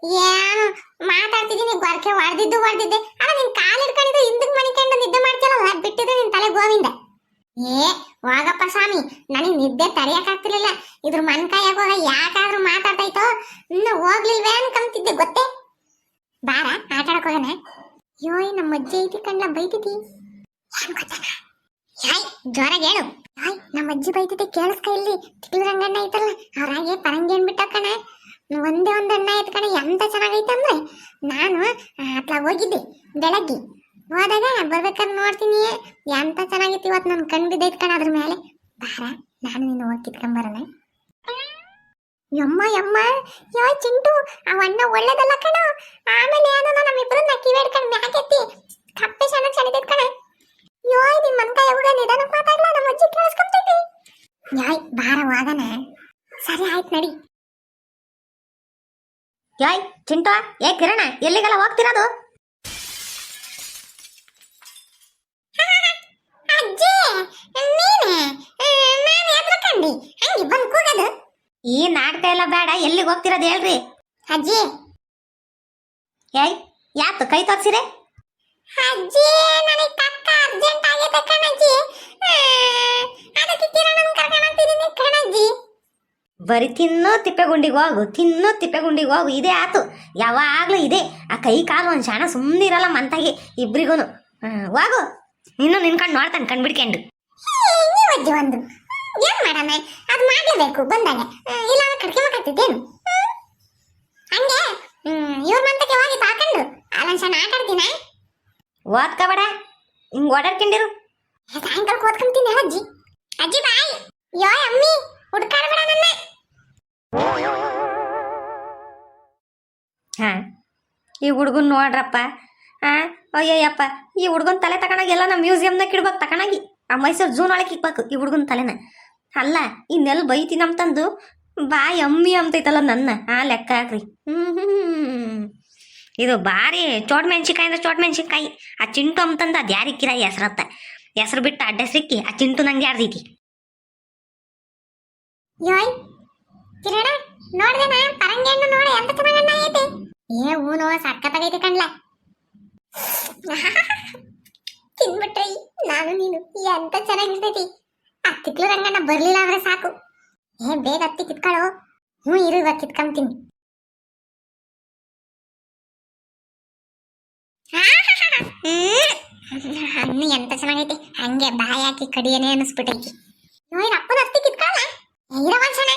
ಏನು ಮಾತಾಡ್ತಿದ್ದೀನಿ ಗೊರಕೆ ಹೊಡೆದಿದ್ದೆ ಅಲ್ಲ ನಿನ್ ಕಾಲ್ ಹಿಡ್ಕೊಂಡಿದ್ದು ಹಿಂದಕ್ಕೆ ಮನಿಕೊಂಡು ನಿದ್ದೆ ಮಾಡ್ತಿರಲ್ಲ ಬಿಟ್ಟಿದ್ದು ನಿನ್ ತಲೆ ಗೋವಿಂದ. ಏ ಹೋಗಪ್ಪ ಸ್ವಾಮಿ, ನನಗೆ ನಿದ್ದೆ ತಡೆಯಕ್ಕಾಗ್ತಿರ್ಲಿಲ್ಲ. ಇದ್ರ ಮನ್ಕಾಯಾಗ ಹೋಗ ಯಾಕಾದ್ರೂ ಮಾತಾಡ್ತೈತೋ ಇನ್ನು ಹೋಗ್ಲಿಲ್ವೇ ಅನ್ಕೊಂತಿದ್ದೆ ಗೊತ್ತೇ. ಬಾರ ಆಟ ಆಡಕ್ ಹೋಗಣ. ಯೋಯ್ ನಮ್ಮ ಅಜ್ಜಿ ಐತಿ ಕಣ್ಣ ಬೈತಿತಿ. ಏನ್ ಗೊತ್ತಾನ? ಯಾಯ್ ಜೋರಾಗಿ ಹೇಳು. ಯಾಯ್ ನಮ್ಮ ಅಜ್ಜಿ ಬೈತಿತಿ ಕೇಳಿಸ್ಕ. ಇಲ್ಲಿ ತಿಕ್ಲು ರಂಗಣ್ಣ ಐತಲ್ಲ ಅವ್ರಾಗೆ ಪರಂಗಿ ಅನ್ಬಿಟ್ಟ ಕಣ. ಒಂದೇ ಒಂದ್ ಅಣ್ಣ ಐತ್ ಕಣ, ಎಂತ ಚೆನ್ನಾಗೈತೆ ಅಂದ್ರೆ ನಾನು ಅತ್ಲ ಹೋಗಿದ್ದೆ ಬೆಳಗ್ಗೆ. ಹೋದಾಗ ಬರ್ಬೇಕಾದ್ರೆ ನೋಡ್ತೀನಿ ಎಂತ ಚೆನ್ನಾಗಿತ್ತು. ಇವತ್ತು ನನ್ ಕಣ್ ಬಿದ್ದೈತ್ ಕಣ ಅದ್ರ ಮೇಲೆ. ಬಾರ ನಾನು ನಿನ್ನ ಹೋಗಿ ಕಿತ್ಕೊಂಬರೋಣ. ಯಮ್ಮ ಯಮ್ಮ ಯೋ ಚಿಂಟು ಅವಣ್ಣ ಒಳ್ಳೇದಲ್ಲ ಕಣ. ಆಮೇಲೆ ಏನೋ ನಮ್ಮಿಬ್ರನ್ನ ಕಿವೇಡ್ಕೊಂಡು ಮ್ಯಾಕೆತ್ತಿ ಕಪ್ಪೆ ಚೆನ್ನಾಗಿ ಚಳಿತೈತ್ ಕಣ. ಯೋಯ್ ನಿಮ್ ಮನ್ಕ ಯಾವಾಗ ನಿಧಾನಕ್ಕೆ ಮಾತಾಡ್ಲ, ನಮ್ಮ ಅಜ್ಜಿ ಕೇಳಿಸ್ಕೊಂತೈತಿ. ಯಾಯ್ ಬಾರ ಹೋಗಣ. ಸರಿ ಆಯ್ತು ನಡಿ. ಯಾಯ್ ಚಿಂಟು, ಏ ಕಿರಣ, ಎಲ್ಲಿಗೆಲ್ಲ ಹೋಗ್ತಿರೋದು? ಅಜ್ಜಿ ನೀನೆ ನಾನು ಎದ್ರಕಂಡಿ ಹಂಗೆ ಬಂದು ಕೂಗದು. ಈ ನಾಟಕ ಎಲ್ಲ ಬೇಡ, ಎಲ್ಲಿಗೆ ಹೋಗ್ತಿರೋದು ಹೇಳ್ರಿ. ಅಜ್ಜಿ ಯಾಯ್ ಯಾತು ಕೈ ತೋರ್ಸಿರೆ? ಅಜ್ಜಿ ನನಗೆ ತಕ್ಕ ಅರ್ಜೆಂಟ್ ಆಗೈತೆ ಕಣಜ್ಜಿ. ಅದಕ್ಕೆ ಕಿರಣನ್ ಕರ್ಕೊಂಡು ಹೋಗ್ತಿದ್ದೀನಿ ಕಣಜ್ಜಿ. ಬರೀ ತಿನ್ನೋ ತಿಪ್ಪೆಗುಂಡಿಗೆ ಹೋಗು, ತಿನ್ನೋ ತಿಪ್ಪೆಗುಂಡಿಗೆ ಹೋಗು, ಇದೇ ಆತು ಯಾವಾಗ್ಲೂ ಇದೆ. ಆ ಕೈ ಕಾಲು ಒಂದು ಶಾಣ ಸುಮ್ಮನೆ ಇರಲ್ಲ ಮಂತಾಗಿ ಇಬ್ರಿಗೂನು. ಹೋಗು, ನಿನ್ನ ನಿನ್ಕೊಂಡು ನೋಡ್ತಾನೆ ಕಣ್ಬಿಡ್ಕೊಂಡು. ನೀವು ಅಜ್ಜಿ ಒಂದು ಏನ್ ಮಾಡೋಣ, ಅದು ಮಾಡಲೇಬೇಕು ಬಂದಾಗ, ಇಲ್ಲ ಕಡ್ಕೆ ಮಾತಾಡ್ತಿದ್ದೇನು ಹಂಗೆ. ಇವ್ರ ಮಂತಕ್ಕೆ ಹೋಗಿ ತಾಕೊಂಡು ಅಲ್ಲೊಂದು ಸಣ್ಣ ಆಟ ಆಡ್ತೀನ. ಓದ್ಕೋಬೇಡ, ಹಿಂಗೆ ಓಡಾಡ್ಕೊಂಡಿರು. ಸಾಯಂಕಾಲಕ್ಕೆ ಓದ್ಕೊಂತೀನಿ ಅಜ್ಜಿ. ಅಜ್ಜಿ ಬಾಯ್. ಯೋ ಅಮ್ಮಿ ಹುಡ್ಕಾಡ್ಬೇಡ ನನ್ನ. ಹಾ ಈ ಹುಡುಗನ್ ನೋಡ್ರಪ್ಪ. ಅಯ್ಯಯ್ಯಪ್ಪ, ಈ ಹುಡುಗನ ತಲೆ ತಕೊಂಡಾಗ ಎಲ್ಲ ನಮ್ಮ ಮ್ಯೂಸಿಯಮ್ನಾಗ ಇಡ್ಬೇಕು ತಕೊಂಡಾಗಿ. ಆ ಮೈಸೂರು ಝೂನ್ ಒಳಗೆ ಇಕ್ಬೇಕು ಈ ಹುಡುಗನ ತಲೆನ. ಅಲ್ಲ ಇನ್ನೆಲ್ಲ ಬೈತೀನಂತಂದು ಬಾಯಿ ಅಮ್ಮಿ ಅಂತೈತಲ್ಲ ನನ್ನ. ಲೆಕ್ಕ ಹಾಕ್ರಿ. ಇದು ಭಾರಿ ಚೋಟ್ ಮೆಣಸಿನ್ಕಾಯಿ ಅಂದ್ರೆ ಚೋಟ್ ಮೆಣಸಿನ್ಕಾಯಿ. ಆ ಚಿಂಟು ಅಂತಂದು ಅದು ಯಾರಿಕ್ಕಿರ ಹೆಸ್ರತ್ತ ಹೆಸರು ಬಿಟ್ಟು ಅಡ್ಡ ಸಿಕ್ಕಿ ಆ ಚಿಂಟು ನಂಗೆ ಯಾರ್ದೈತಿ. ಯೋಯ್ ಕಿರಣ ನೋಡ್ದೇನ ಪರಂಗಿ ಹಣ್ಣು ನೋಡಿ ಎಂತ ಚೆನ್ನಾಗಣ್ಣ ಐತೆ. ಏ ಹೂನೋ ಸಕ್ಕತ್ತಾಗೈತೆ ಕಣ್ಲ. ತಿನ್ಬಿಟ್ರಿ ನಾನು ನೀನು ಎಂತ ಚೆನ್ನಾಗಿರ್ತೈತಿ. ಆ ತಿಕ್ಲು ರಂಗಣ್ಣ ಬರ್ಲಿಲ್ಲ ಅಂದ್ರೆ ಸಾಕು. ಏ ಬೇಗ ಹತ್ತಿ ಕಿತ್ಕೊಳ್ಳೋ. ಇರು ಇವಾಗ ಕಿತ್ಕೊಂತೀನಿ. ಹಣ್ಣು ಎಂತ ಚೆನ್ನಾಗೈತಿ, ಹಂಗೆ ಬಾಯಿ ಹಾಕಿ ಕಡಿಯೇನೆ ಅನಿಸ್ಬಿಟ್ಟೈತಿ. ನೋಯ್ ಅಪ್ಪನ ಹತ್ತಿ ಕಿತ್ಕೊಳ್ಳ ಇರವನ್ಸಣ.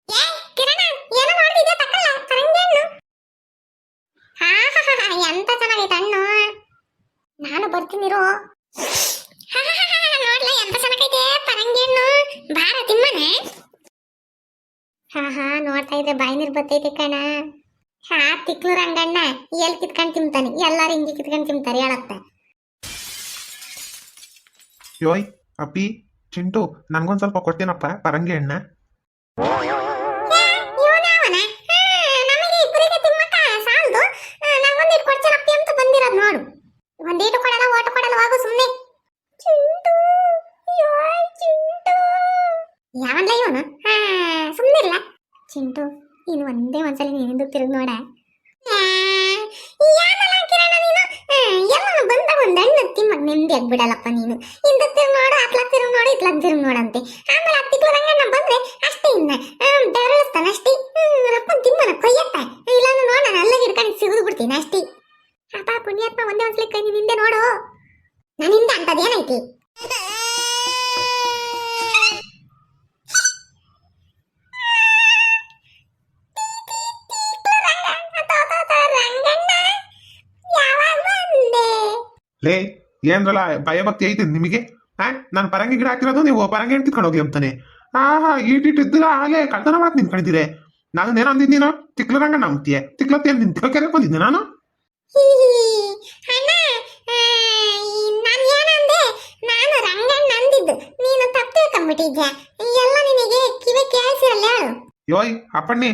ಏ ಕಿರಣ ಏನೋ ಮಾಡ್ತಿದ್ಯಾ ತಕ್ಕಲ್ಲ ಪರಂಗಿ ಹಣ್ಣು. ಎಂತ ಚೆನ್ನಾಗೈತೆ ಹಣ್ಣು. ನಾನು ಬರ್ತೀನಿರೋ. ನೋಡ್ಲ ಎಂತ ಚೆನ್ನಾಗೈತೆ ಪರಂಗಿ ಹಣ್ಣು. ಬಾರ ತಿಮ್ಮನೆ. ನೋಡ್ತಾ ಇದ್ರೆ ಬಾಯಿ ನೀರು ಬರ್ತೈತೆ ಕಣ. ತಿಕ್ಲು ರಂಗಣ್ಣ ಎಲ್ಲಿ ಕಿತ್ಕೊಂಡು ತಿಂತಾನೆ, ಎಲ್ಲಾರು ಹಿಂಗೆ ಕಿತ್ಕೊಂಡು ತಿಂತಾರೆ ಹೇಳತ್ತ. ಯೋಯ್ ಅಪ್ಪಿ ಚಿಂಟು, ನನ್ಗೊಂದ್ ಸ್ವಲ್ಪ ಕೊಡ್ತೀನಪ್ಪ ಪರಂಗಿ ಹಣ್ಣ. ನೋಡು ಒಂದೇಟು ಕೊಡಲ್ಲ ಓಟು ಕೊಡಲ್ಲ, ಹೋಗು ಸುಮ್ಮನೆ. ಚಿಂಟು ಯೋಯ್ ಚಿಂಟು ಯಾವನ್ಲ ಇವನು. ಸುಮ್ಮನಿರ್ಲ ಚಿಂಟು, ಇನ್ನು ಒಂದೇ ಒಂದ್ಸಲಿ ನೀನಿಂದು ತಿರುಗಿ ನೋಡ. ಎಲ್ಲ ಬಂದ ಒಂದ್ ಹಣ್ಣು ತಿಮ್ಮಗ್ ನೆಮ್ಮದಿ ಆಗ್ಬಿಡಲ್ಲಪ್ಪ ನೀನು. ಇಂದ ತಿರುಗಿ ನೋಡು, ಅತ್ಲಾಗ್ ತಿರುಗಿ ನೋಡು, ಇತ್ಲಾಗ್ ತಿರುಗಿ ನೋಡಂತೆ. ಆಮೇಲೆ ಹತ್ತಿಕ್ಲು ರಂಗಣ್ಣ ಬಂದ್ರೆ ಅಷ್ಟೇ ಇನ್ನ ಬೆರಳಿಸ್ತಾನ ಅಷ್ಟೇ. ಅಪ್ಪನ್ ತಿಮ್ಮನ ಕೊಯ್ಯತ್ತ, ಇಲ್ಲಾಂದ್ರೆ ನೋಡ ಅಲ್ಲಿಗೆ ಹಿಡ್ಕೊಂಡು ಸಿಗಿದು ಬಿಡ್ತೀನಿ ಅಷ್ಟೇ. ಅಪ್ಪ ಪುಣ್ಯಾತ್ಮ ಒಂದೇ ಒಂದ್ಸಲಿ ಕೈ ನೀನ್ ಹಿಂದೆ ನೋಡು. ನನ್ನಿಂದ ಅಂತದೇನೈತಿ. ಲೇ ಏನ್ರಲ್ಲ ಭಯಭಕ್ತಿ ಐತಿ ನಿಮಗೆ? ನಾನು ಪರಂಗಿ ಗಿಡ ಹಾಕಿರೋದು ನೀವು ಪರಂಗಿ ಹಣ್ಣು ಕಿತ್ಕೊಂಡು ಹೋಗಿ ಅಂತಾನೆ. ಈಟಿಟ್ಟಿದ್ದಿಲ್ಲ ಹಾಗೆ ಕಳ್ತನ ಮಾಡಕ್ ನಿಂತ್ಕೊಂಡಿದ್ದೀರಿ. ನಾನು ಏನೋ ಅಂದಿದ್ದೀನೋ ತಿಕ್ಲು ರಂಗಣ್ಣ ಅಂತೀಯ. ತಿಕ್ಲತ್ತೇನು ನಿಂತ್ಕೊಳಕ್ಕೆ ಬಂದಿದ್ದೆ ನಾನು. ನಾನು ರಂಗಣ್ಣ ಅಂದಿದ್ದು ನೀನು ತಪ್ಪು ತಿಳ್ಕೊಂಡ್ಬಿಟ್ಟಿದ್ಯಾ. ಎಲ್ಲ ನಿನಗೆ ಕಿವಿ ಕೇಳಿಸಿರಲ್ಲ ಹೇಳು. ಯೋಯ್ ಅಪ್ಪಣ್ಣಿ,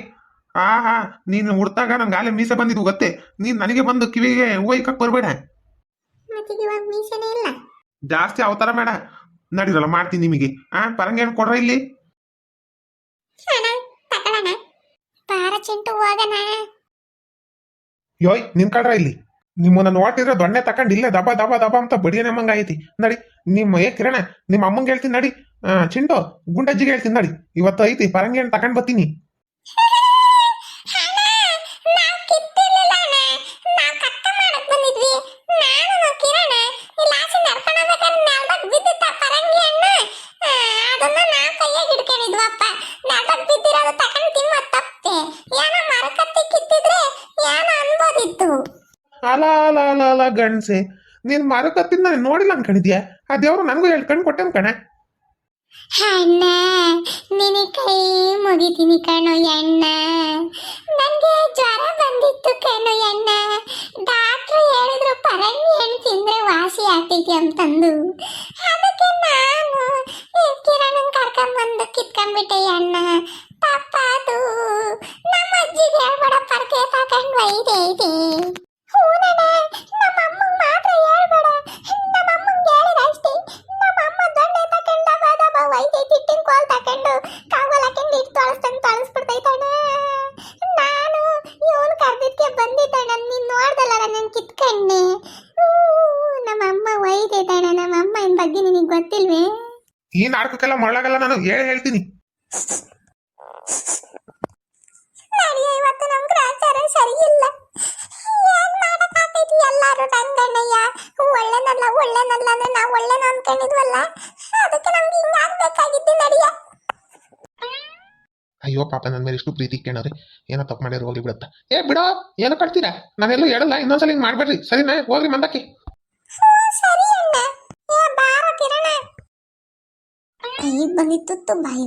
ನೀನು ಹುಡ್ತಾಗ ನಂಗೆ ಆಲೆ ಮೀಸೆ ಬಂದಿದ್ದು ಗೊತ್ತೇ. ನೀನ್ ನನಗೆ ಬಂದು ಕಿವಿಗೆ ಹೂವು ಇಕ್ಕಕ್ ಬರ್ಬೇಡ. ಇವಾಗ ಮೀಸೆನೇ ಇಲ್ಲ. ಜಾಸ್ತಿ ಅವತಾರ ಬೇಡ, ನಡಿರಲ್ಲ ಮಾಡ್ತೀನಿ ನಿಮಗೆ. ಪರಂಗಿ ಹಣ್ಣು ಕೊಡ್ರ ಇಲ್ಲಿ. ತಗೊಳ್ಳೋಣ. ಬಾರ ಚಿಂಟು ಹೋಗಣ. ಯೋಯ್ ನಿನ್ಕಳ್ರ ಇಲ್ಲಿ ನಿಮ್ಮನ್ನ ನೋಡ್ತಿದ್ರೆ ದೊಣ್ಣೆ ತಕೊಂಡ್ ಇಲ್ಲೇ ದಬ ದಬ ದಬ ಅಂತ ಬಡಿಯನೆ ಮಂಗ ಐತಿ ನಡಿ. ನಿಮ್ಮ ಕಿರಣ ನಿಮ್ಮ ಅಮ್ಮಂಗೆ ಹೇಳ್ತೀನಿ ನಡಿ. ಚಿಂಟು ಗುಂಡಜ್ಜಿಗೆ ಹೇಳ್ತೀನಿ ನಡಿ, ಇವತ್ತು ಐತಿ ಪರಂಗಿ ಹಣ್ಣು ತಕೊಂಡ್ ಬರ್ತೀನಿ. ನಾವ್ ಕಿತ್ತಿರ್ಲಿಲ್ಲ ಅಣ್ಣ, ನಾವ್ ಕತ್ತ ಮಾಡಕ್ ಬಂದಿದ್ವಿ. ನಾನು ಕಿರಣ ಲಾಸಿ ನಡ್ಕೊಂಡು ಹೋಗ್ಬೇಕಾದ್ರೆ ನೆಲದಾಗ ಬಿದ್ದಿತ್ತ ಪರಂಗಿ ಹಣ್ಣು. ಅದನ್ನ ನಾವ್ ಕೈಯಾಗ ಹಿಡ್ಕೊಂಡಿದ್ವಪ್ಪ. ನೆಲದಾಗ ಬಿದ್ದಿರೋದು ತಕೊಂಡ್ ತಿನ್ನುವ ತಪ್ಪೆ. ಏನೋ ಮರಕತ್ತಿ ಕಿತ್ತಿದ್ರೆ ಏನೋ ಅನ್ಬೋದಿತ್ತು. ಅಲ ಅಲ ಅಲ ಅಲ ಗಂಡ್ಸೆ, ನೀನ್ ಮಾರುಕತ್ತಿನ ನಾನು ನೋಡಿಲ್ಲ ಅನ್ಕೊಂಡಿದ್ಯಾ? ಆ ದೇವ್ರು ನನಗೂ ಹೇಳ್ಕೊಂಡು ಕೊಟ್ಟೆನ್ ಕಣೆ. ಅಣ್ಣ ನಿನ್ನ ಕೈ ಮುಗಿತೀನಿ ಕಣೋ ಅಣ್ಣ. ನನಗೆ ಜ್ವರ ಬಂದಿತ್ತು ಕಣೋ ಅಣ್ಣ. ಡಾಕ್ಟ್ರು ಹೇಳಿದ್ರು ಪರಂಗಿ ಹಣ್ಣು ತಿಂದ್ರೆ ವಾಸಿ ಆಗ್ತೈತಿ ಅಂತಂದು. ಅದಕ್ಕೆ ನಾನು ಕಿರಣನ್ ಕರ್ಕೊಂಬಂದು ಕಿತ್ಕೊಂಡ್ಬಿಟ್ಟೆ ಅಣ್ಣ. ತಪ್ಪಾದು. ನಮ್ಮ ಅಜ್ಜಿಗೆ ಹೇಳ್ಬೇಡ ಪರ್ಕೆ ತಗೊಂಡು ಒಯ್ದೈತಿ. ಹೂನಣ್ಣ, ನಮ್ಮ ಅಮ್ಮಂಗೆ ಮಾತ್ರ ಹೇಳ್ಬೇಡ. ನಮ್ಮ ಅಮ್ಮಂಗೆ ಹೇಳಿದ ಅಷ್ಟೇ. ನಮ್ಮ ಅಮ್ಮ ದೊಣ್ಣೆ ತಗೊಂಡ ಬಾದಬ ಒಯ್ದೈತಿ. ಇಟ್ಟಿನ ಕೋಲ್ ತಗೊಂಡು ಕಾವಲ್ ಹಾಕೊಂಡು ಇಟ್ಟು ತೊಳಸ್ಬಿಡ್ತೈತಣ್ಣ. ನಾನು ಇವನು ಕರ್ದಿದ್ಕೆ ಬಂದಿದ್ದಣ್ಣ. ನೀನ್ ನೋಡ್ದಲ್ಲ ನನ್ನ ಕಿತ್ಕಣ್ಣೆ. ನಮ್ಮ ಅಮ್ಮ ಒಯ್ದೈತಣ್ಣ. ನಮ್ಮ ಅಮ್ಮನ ಬಗ್ಗೆ ನಿನಗೆ ಗೊತ್ತಿಲ್ವೇ? ಈ ನಾಟಕಕ್ಕೆಲ್ಲ ಮಳ್ಳಾಗಲ್ಲ, ನಾನು ಹೇಳ್ತೀನಿ. ನಡೆಯ, ಇವತ್ತು ನಮ್ ಗ್ರಾಚಾರ ಸರಿ ಇಲ್ಲ. ಏನ್ ಮಾಡಕ್ಕಾಗ್ತೈತಿ? ಎಲ್ಲಾರು ರಂಗಣ್ಣಯ್ಯ ಒಳ್ಳೆನಲ್ಲ ಅಂದ್ರೆ ನಾವು ಒಳ್ಳೆನ ಅನ್ಕೊಂಡಿದ್ವಲ್ಲ, ಅದಕ್ಕೆ ನಮ್ಗೆ ಹಿಂಗ ಆಗ್ಬೇಕಾಗಿದ್ದು. ನಡೆಯ. ಅಯ್ಯೋ ಪಾಪ ನನ್ನ ಮೇಲೆ ಇಷ್ಟು ಪ್ರೀತಿ ಕೇಳೋರಿ, ಏನೋ ತಪ್ಪು ಮಾಡ್ಯಾರ ಹೋಗ್ಲಿ ಬಿಡತ್ತ. ಬಿಡೋ, ಏನೋ ಕಟ್ತೀರಾ? ನಾನೆಲ್ಲೂ ಹೇಳಲ್ಲ, ಇನ್ನೊಂದ್ಸಲ ಹಿಂಗೆ ಮಾಡ್ಬೇಡ್ರಿ ಸರಿನಾ? ಹೋಗ್ರಿ ಮಂದಕ್ಕೆ. ಸರಿ ಅಣ್ಣ. ಬಾರ ಕಿರಣ. ಕೈಗೆ ಬಂದಿತ್ತು ಬಾಯಿ